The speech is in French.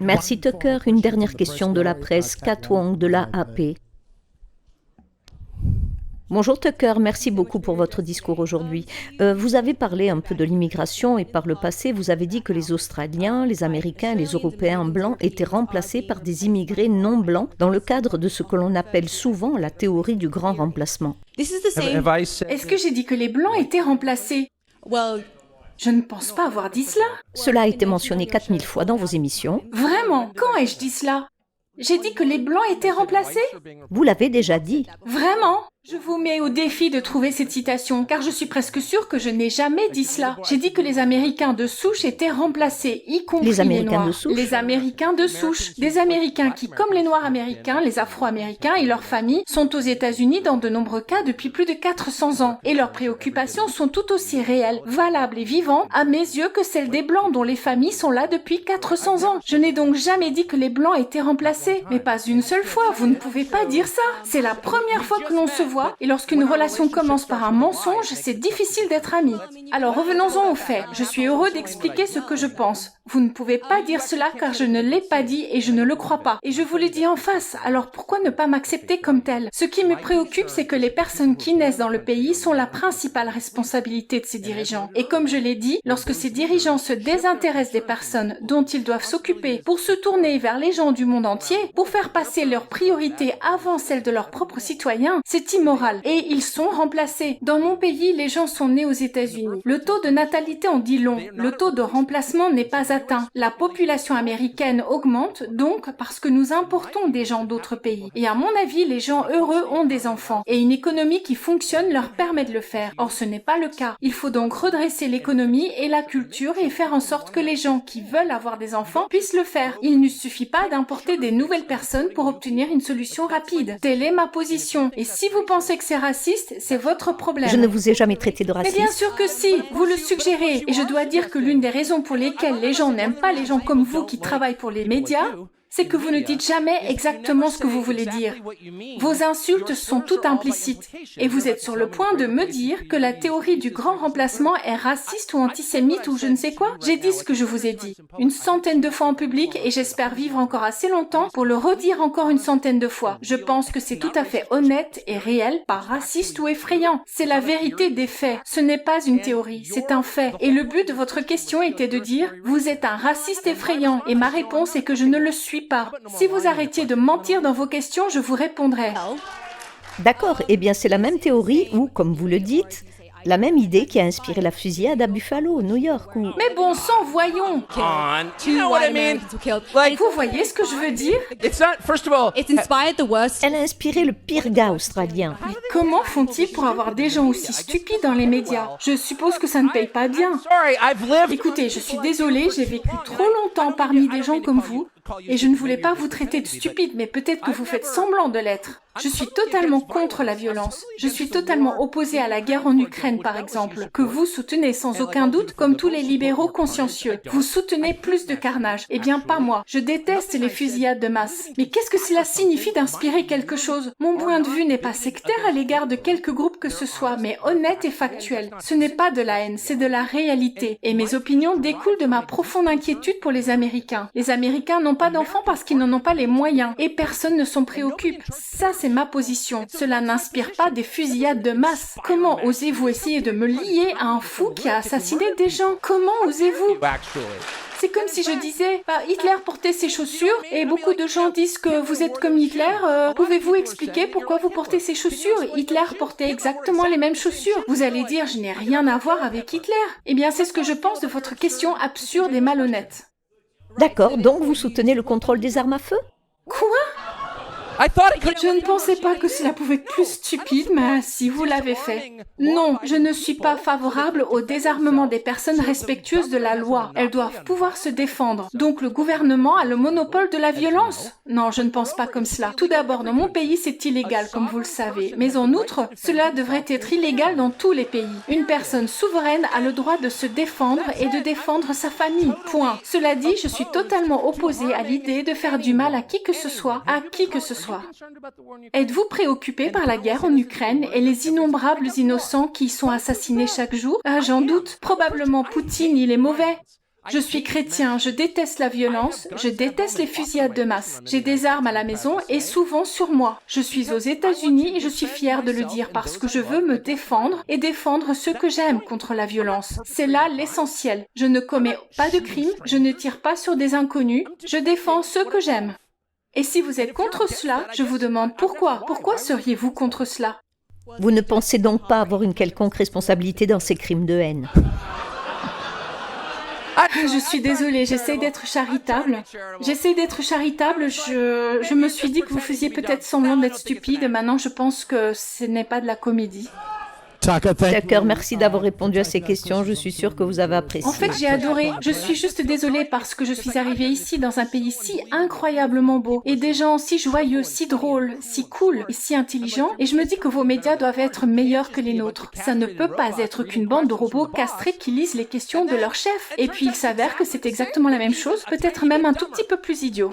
Merci Tucker. Une dernière question de la presse. Kat Wong de l'AAP. Bonjour Tucker, merci beaucoup pour votre discours aujourd'hui. Vous avez parlé un peu de l'immigration et par le passé, vous avez dit que les Australiens, les Américains et les Européens blancs étaient remplacés par des immigrés non blancs dans le cadre de ce que l'on appelle souvent la théorie du grand remplacement. Est-ce que j'ai dit que les blancs étaient remplacés? Je ne pense pas avoir dit cela. Cela a été mentionné 4000 fois dans vos émissions. Vraiment? Quand ai-je dit cela? J'ai dit que les blancs étaient remplacés? Vous l'avez déjà dit. Vraiment? Je vous mets au défi de trouver cette citation, car je suis presque sûre que je n'ai jamais dit cela. J'ai dit que les Américains de souche étaient remplacés, y compris Les Américains Noirs. de souche? Les Américains de souche. Des Américains qui, comme les Noirs américains, les Afro-Américains et leurs familles, sont aux États-Unis dans de nombreux cas depuis plus de 400 ans. Et leurs préoccupations sont tout aussi réelles, valables et vivantes à mes yeux que celles des Blancs dont les familles sont là depuis 400 ans. Je n'ai donc jamais dit que les Blancs étaient remplacés. Mais pas une seule fois, vous ne pouvez pas dire ça. C'est la première fois que l'on se voit, et lorsqu'une relation commence par un mensonge, c'est difficile d'être amis. Alors revenons-en aux faits. Je suis heureux d'expliquer ce que je pense. Vous ne pouvez pas dire cela car je ne l'ai pas dit et je ne le crois pas. Et je vous le dis en face, alors pourquoi ne pas m'accepter comme tel? Ce qui me préoccupe, c'est que les personnes qui naissent dans le pays sont la principale responsabilité de ces dirigeants. Et comme je l'ai dit, lorsque ces dirigeants se désintéressent des personnes dont ils doivent s'occuper pour se tourner vers les gens du monde entier, pour faire passer leurs priorités avant celles de leurs propres citoyens, c'est immoral. Et ils sont remplacés. Dans mon pays, les gens sont nés aux États-Unis. Le taux de natalité en dit long. Le taux de remplacement n'est pas atteint. La population américaine augmente donc parce que nous importons des gens d'autres pays. Et à mon avis, les gens heureux ont des enfants. Et une économie qui fonctionne leur permet de le faire. Or, ce n'est pas le cas. Il faut donc redresser l'économie et la culture et faire en sorte que les gens qui veulent avoir des enfants puissent le faire. Il ne suffit pas d'importer des nouvelles personnes pour obtenir une solution rapide. Telle est ma position. Et si vous pensez que c'est raciste, c'est votre problème. Je ne vous ai jamais traité de raciste. Mais bien sûr que si, vous le suggérez. Et je dois dire que l'une des raisons pour lesquelles les gens n'aiment pas les gens comme vous qui travaillent pour les médias, c'est que vous ne dites jamais exactement ce que vous voulez dire. Vos insultes sont toutes implicites. Et vous êtes sur le point de me dire que la théorie du grand remplacement est raciste ou antisémite ou je ne sais quoi. J'ai dit ce que je vous ai dit. Une centaine de fois en public et j'espère vivre encore assez longtemps pour le redire encore une centaine de fois. Je pense que c'est tout à fait honnête et réel, pas raciste ou effrayant. C'est la vérité des faits. Ce n'est pas une théorie, c'est un fait. Et le but de votre question était de dire « Vous êtes un raciste effrayant » et ma réponse est que je ne le suis pas. Si vous arrêtiez de mentir dans vos questions, je vous répondrai. D'accord, eh bien c'est la même théorie ou, comme vous le dites, la même idée qui a inspiré la fusillade à Buffalo, New York. Ou... Mais bon sang, voyons. Vous voyez ce que je veux dire? Elle a inspiré le pire gars australien. Mais comment font-ils pour avoir des gens aussi stupides dans les médias? Je suppose que ça ne paye pas bien. Écoutez, je suis désolée, j'ai vécu trop longtemps parmi des gens comme vous. Et je ne voulais pas vous traiter de stupide, mais peut-être que vous faites semblant de l'être. Je suis totalement contre la violence. Je suis totalement opposée à la guerre en Ukraine, par exemple, que vous soutenez sans aucun doute, comme tous les libéraux consciencieux. Vous soutenez plus de carnage. Eh bien, pas moi. Je déteste les fusillades de masse. Mais qu'est-ce que cela signifie d'inspirer quelque chose? Mon point de vue n'est pas sectaire à l'égard de quelque groupe que ce soit, mais honnête et factuel. Ce n'est pas de la haine, c'est de la réalité. Et mes opinions découlent de ma profonde inquiétude pour les Américains. Les Américains n'ont pas d'enfants parce qu'ils n'en ont pas les moyens et personne ne s'en préoccupe. Ça, c'est ma position. Cela n'inspire pas des fusillades de masse. Comment osez-vous essayer de me lier à un fou qui a assassiné des gens? Comment osez-vous? C'est comme si je disais, Hitler portait ses chaussures et beaucoup de gens disent que vous êtes comme Hitler. Pouvez-vous expliquer pourquoi vous portez ces chaussures? Hitler portait exactement les mêmes chaussures. Vous allez dire, je n'ai rien à voir avec Hitler. Eh bien, c'est ce que je pense de votre question absurde et malhonnête. D'accord, donc vous soutenez le contrôle des armes à feu? Quoi? Je ne pensais pas que cela pouvait être plus stupide, mais si vous l'avez fait. Non, je ne suis pas favorable au désarmement des personnes respectueuses de la loi. Elles doivent pouvoir se défendre. Donc le gouvernement a le monopole de la violence? Non, je ne pense pas comme cela. Tout d'abord, dans mon pays, c'est illégal, comme vous le savez. Mais en outre, cela devrait être illégal dans tous les pays. Une personne souveraine a le droit de se défendre et de défendre sa famille. Point. Cela dit, je suis totalement opposée à l'idée de faire du mal à qui que ce soit, Êtes-vous préoccupé par la guerre en Ukraine et les innombrables innocents qui y sont assassinés chaque jour? J'en doute. Probablement Poutine, il est mauvais. Je suis chrétien, je déteste la violence, je déteste les fusillades de masse. J'ai des armes à la maison et souvent sur moi. Je suis aux États-Unis et je suis fière de le dire parce que je veux me défendre et défendre ceux que j'aime contre la violence. C'est là l'essentiel. Je ne commets pas de crimes, je ne tire pas sur des inconnus, je défends ceux que j'aime. Et si vous êtes contre cela, je vous demande pourquoi? Pourquoi seriez-vous contre cela? Vous ne pensez donc pas avoir une quelconque responsabilité dans ces crimes de haine? Je suis désolée, j'essaie d'être charitable. Je me suis dit que vous faisiez peut-être semblant d'être stupide. Maintenant, je pense que ce n'est pas de la comédie. Tucker, merci d'avoir répondu à ces questions. Je suis sûre que vous avez apprécié. En fait, j'ai adoré. Je suis juste désolée parce que je suis arrivée ici dans un pays si incroyablement beau et des gens si joyeux, si drôles, si cool et si intelligents. Et je me dis que vos médias doivent être meilleurs que les nôtres. Ça ne peut pas être qu'une bande de robots castrés qui lisent les questions de leur chef. Et puis il s'avère que c'est exactement la même chose, peut-être même un tout petit peu plus idiot.